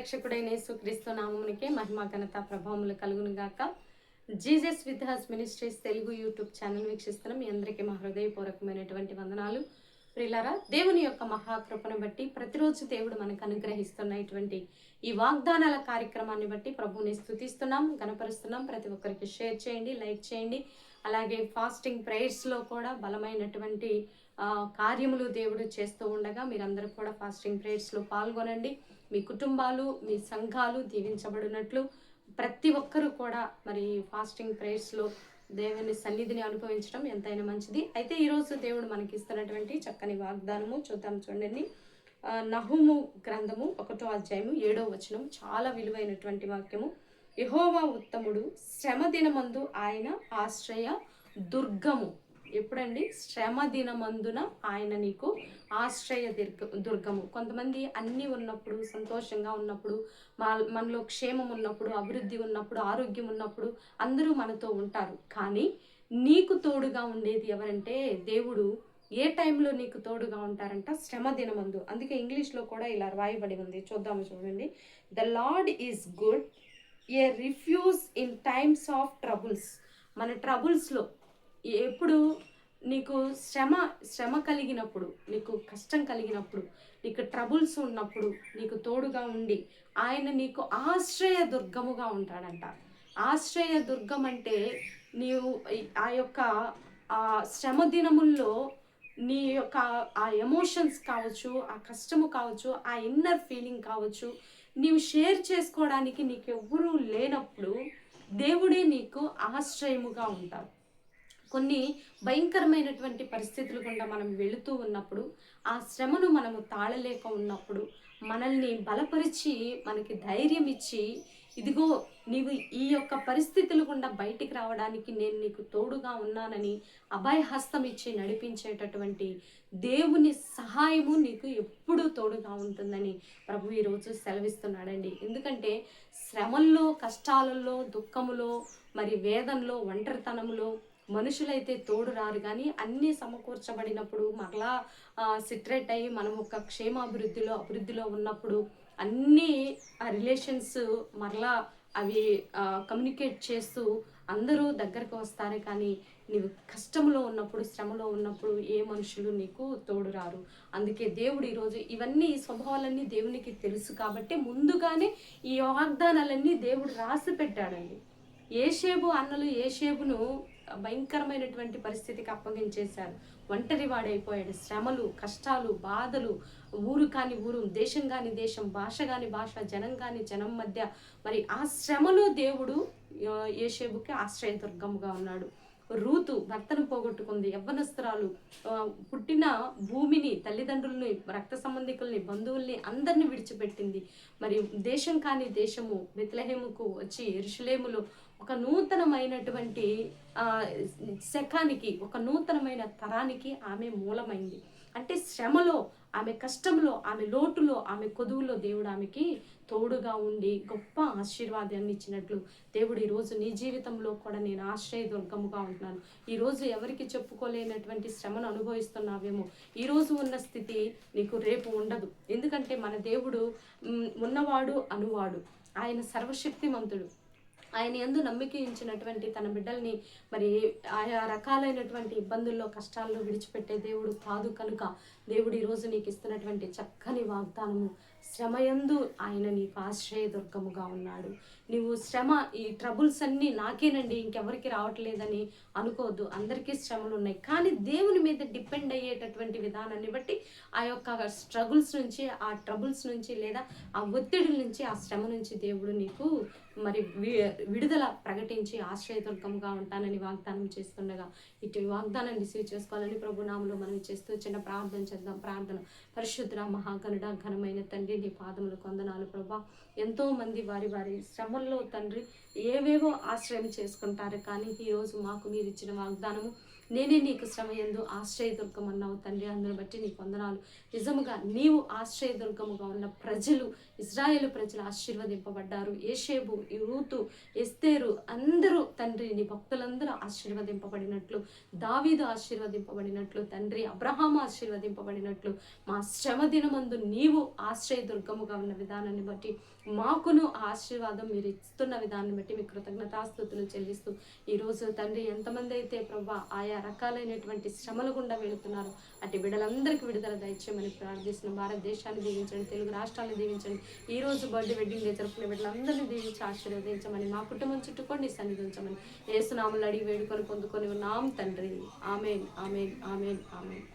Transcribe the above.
రక్షకుడైన యేసుక్రీస్తు నామమునికే మహిమ ఘనత ప్రభావములు కలుగును గాక. Jesus with has ministries Telugu YouTube channel వీక్షిస్తున్న మీ అందరికీ మా హృదయపూర్వకమైనటువంటి వందనాలు. ప్రియులారా, దేవుని యొక్క మహాకృపను బట్టి ప్రతిరోజు దేవుడు మనకు అనుగ్రహిస్తున్నటువంటి ఈ వాగ్దానాల కార్యక్రమాన్ని బట్టి ప్రభువుని స్తుతిస్తున్నాం, గణపరుస్తున్నాం. ప్రతి ఒక్కరికి షేర్ చేయండి, లైక్ చేయండి. అలాగే ఫాస్టింగ్ ప్రేయర్స్లో కూడా బలమైనటువంటి కార్యములు దేవుడు చేస్తూ ఉండగా మీరందరూ కూడా ఫాస్టింగ్ ప్రేయర్స్లో పాల్గొనండి. మీ కుటుంబాలు, మీ సంఘాలు దీవించబడినట్లు ప్రతి ఒక్కరూ కూడా మరి ఫాస్టింగ్ ప్రేయర్స్లో దేవుని సన్నిధిని అనుభవించడం ఎంతైనా మంచిది. అయితే ఈరోజు దేవుడు మనకి ఇస్తున్నటువంటి చక్కని వాగ్దానము చూద్దాం, చూడండి. నహూము గ్రంథము 1వ అధ్యాయము 7వ వచనం చాలా విలువైనటువంటి వాక్యము. యెహోవా ఉత్తముడు, శ్రమ దినమందు ఆయన ఆశ్రయ దుర్గము. ఎప్పుడండి? శ్రమ దినమందున ఆయన నీకు ఆశ్రయ దుర్గము. కొంతమంది అన్నీ ఉన్నప్పుడు, సంతోషంగా ఉన్నప్పుడు, మనలో క్షేమం ఉన్నప్పుడు, అభివృద్ధి ఉన్నప్పుడు, ఆరోగ్యం ఉన్నప్పుడు అందరూ మనతో ఉంటారు. కానీ నీకు తోడుగా ఉండేది ఎవరంటే దేవుడు. ఏ టైంలో నీకు తోడుగా ఉంటారంట? శ్రమ దినమందు. అందుకే ఇంగ్లీష్లో కూడా ఇలా రాయబడి ఉంది, చూద్దాము, చూడండి. The lord is good, A refuse in times of troubles. మన ట్రబుల్స్లో ఎప్పుడు నీకు శ్రమ కలిగినప్పుడు, నీకు కష్టం కలిగినప్పుడు, నీకు ట్రబుల్స్ ఉన్నప్పుడు నీకు తోడుగా ఉండి ఆయన నీకు ఆశ్రయ దుర్గముగా ఉంటాడంట. ఆశ్రయ దుర్గం అంటే నీవు ఆ యొక్క శ్రమ దినముల్లో నీ యొక్క ఆ ఎమోషన్స్ కావచ్చు, ఆ కష్టము కావచ్చు, ఆ ఇన్నర్ ఫీలింగ్ కావచ్చు, నీవు షేర్ చేసుకోవడానికి నీకు ఎవ్వరూ లేనప్పుడు దేవుడే నీకు ఆశ్రయముగా ఉంటారు. కొన్ని భయంకరమైనటువంటి పరిస్థితులు గుండా మనం వెళుతూ ఉన్నప్పుడు, ఆ శ్రమను మనము తాళలేక ఉన్నప్పుడు మనల్ని బలపరిచి మనకి ధైర్యం ఇచ్చి, ఇదిగో నీవు ఈ యొక్క పరిస్థితులు గుండా బయటికి రావడానికి నేను నీకు తోడుగా ఉన్నానని అభయహస్తం ఇచ్చి నడిపించేటటువంటి దేవుని సహాయము నీకు ఎప్పుడూ తోడుగా ఉంటుందని ప్రభు ఈరోజు సెలవిస్తున్నాడండి. ఎందుకంటే శ్రమల్లో, కష్టాలలో, దుఃఖములో, మరి వేదనలో, ఒంటరితనములో మనుషులైతే తోడు రారు. కానీ అన్నీ సమకూర్చబడినప్పుడు మరలా సిట్రేట్ అయ్యి మనం ఒక అభివృద్ధిలో ఉన్నప్పుడు అన్నీ ఆ రిలేషన్స్ మరలా అవి కమ్యూనికేట్ చేస్తూ అందరూ దగ్గరకు వస్తారు. కానీ నీవు కష్టంలో ఉన్నప్పుడు, శ్రమలో ఉన్నప్పుడు ఏ మనుషులు నీకు తోడు రారు. అందుకే దేవుడు ఈరోజు ఈ స్వభావాలన్నీ దేవునికి తెలుసు కాబట్టి ముందుగానే ఈ వాగ్దానాలన్నీ దేవుడు రాసి పెట్టాడండి. ఏషేబు అన్నలు ఏషేబును భయంకరమైనటువంటి పరిస్థితికి అప్పగించేశారు. ఒంటరి వాడైపోయాడు. శ్రమలు, కష్టాలు, బాధలు, ఊరు కాని ఊరు, దేశం కాని దేశం, భాష కాని భాష, జనం కాని జనం మధ్య మరి ఆ శ్రమలో దేవుడు ఏషేబుకి ఆశ్రయదుర్గముగా ఉన్నాడు. రూతు భర్తను పోగొట్టుకుంది. యవ్వనస్తురాలు పుట్టిన భూమిని, తల్లిదండ్రుల్ని, రక్త సంబంధికుల్ని, బంధువుల్ని అందరినీ విడిచిపెట్టింది. మరి దేశం కాని దేశము బెత్లెహేముకు వచ్చి యెరూషలేములో ఒక నూతనమైనటువంటి శకానికి, ఒక నూతనమైన తరానికి ఆమె మూలమైంది. అంటే శ్రమలో, ఆమె కష్టంలో, ఆమె లోటులో, ఆమె కొదువులో దేవుడు ఆమెకి తోడుగా ఉండి గొప్ప ఆశీర్వాదాన్ని ఇచ్చినట్లు దేవుడు ఈరోజు నీ జీవితంలో కూడా నేను ఆశ్రయదుర్గముగా ఉంటున్నాను. ఈరోజు ఎవరికి చెప్పుకోలేనటువంటి శ్రమను అనుభవిస్తున్నావేమో. ఈరోజు ఉన్న స్థితి నీకు రేపు ఉండదు. ఎందుకంటే మన దేవుడు ఉన్నవాడు, అనువాడు, ఆయన సర్వశక్తిమంతుడు. ఆయన యందు నమ్మిక ఉంచినటువంటి తన బిడ్డల్ని మరి ఆయా రకాలైనటువంటి ఇబ్బందుల్లో, కష్టాల్లో విడిచిపెట్టే దేవుడు కాదు. కనుక దేవుడు ఈరోజు నీకు ఇస్తున్నటువంటి చక్కని వాగ్దానము, శ్రమయందు ఆయన నీకు ఆశ్రయదుర్గముగా ఉన్నాడు. నీవు శ్రమ, ఈ ట్రబుల్స్ అన్నీ నాకేనండి, ఇంకెవరికి రావట్లేదని అనుకోవద్దు. అందరికీ శ్రమలు ఉన్నాయి. కానీ దేవుని మీద డిపెండ్ అయ్యేటటువంటి విధానాన్ని బట్టి ఆ యొక్క స్ట్రగుల్స్ నుంచి, ఆ ట్రబుల్స్ నుంచి, లేదా ఆ ఒత్తిడి నుంచి, ఆ శ్రమ నుంచి దేవుడు నీకు మరి విడుదల ప్రకటించి ఆశ్రయదుర్గంగా ఉంటానని వాగ్దానం చేస్తుండగా ఇటు వాగ్దానాన్ని రిసీవ్ చేసుకోవాలని ప్రభు నామములో మనం చేస్తూ చిన్న ప్రార్థన చేద్దాం. ప్రార్థన. పరిశుద్ధ మహాగణుడ, ఘనమైన తండ్రి, నీ పాదములకు వందనాలు ప్రభా. ఎంతో మంది వారి శ్రమల్లో తండ్రి ఏవేవో ఆశ్రయం చేసుకుంటారు. కానీ ఈరోజు మాకు మీరు ఇచ్చిన వాగ్దానము, నేనే నీకు శ్రమయందు ఆశ్రయదుర్గం అన్నావు తండ్రి. అందును బట్టి నీకు వందనాలు. నిజముగా నీవు ఆశ్రయదుర్గముగా ఉన్న ప్రజలు, ఇజ్రాయేలు ప్రజలు ఆశీర్వదింపబడ్డారు. ఏషేబు, రూతు, ఎస్తేరు అందరూ తండ్రి నీ భక్తులందరూ ఆశీర్వదింపబడినట్లు, దావీదు ఆశీర్వదింపబడినట్లు తండ్రి, అబ్రహాము ఆశీర్వదింపబడినట్లు మా శ్రమ దినమందు నీవు ఆశ్రయదుర్గముగా ఉన్న విధానాన్ని బట్టి మాకును ఆశీర్వాదం మీరు ఇస్తున్న విధానాన్ని బట్టి మీ కృతజ్ఞతాస్తుతులు చెల్లిస్తూ ఈరోజు తండ్రి ఎంతమంది అయితే ప్రభా ఆయా రకాలైనటువంటి శ్రమల గుండా వెళుతున్నారు, అటు బిడ్డలందరికీ విడుదల దయచేయమని ప్రార్థిస్తున్నాం. భారతదేశాన్ని దీవించండి, తెలుగు రాష్ట్రాలను దీవించండి. ఈ రోజు బర్త్డే వెడ్డింగ్ డే జరుపుకునే బిడ్డలందరినీ దీవించి ఆశీర్వదించమని, మా కుటుంబం చుట్టుకోండి సన్నిధించమని యేసునామములో అడిగి వేడుకొని పొందుకొని ఉన్నాం తండ్రి. ఆమేన్, ఆమేన్, ఆమేన్, ఆమేన్.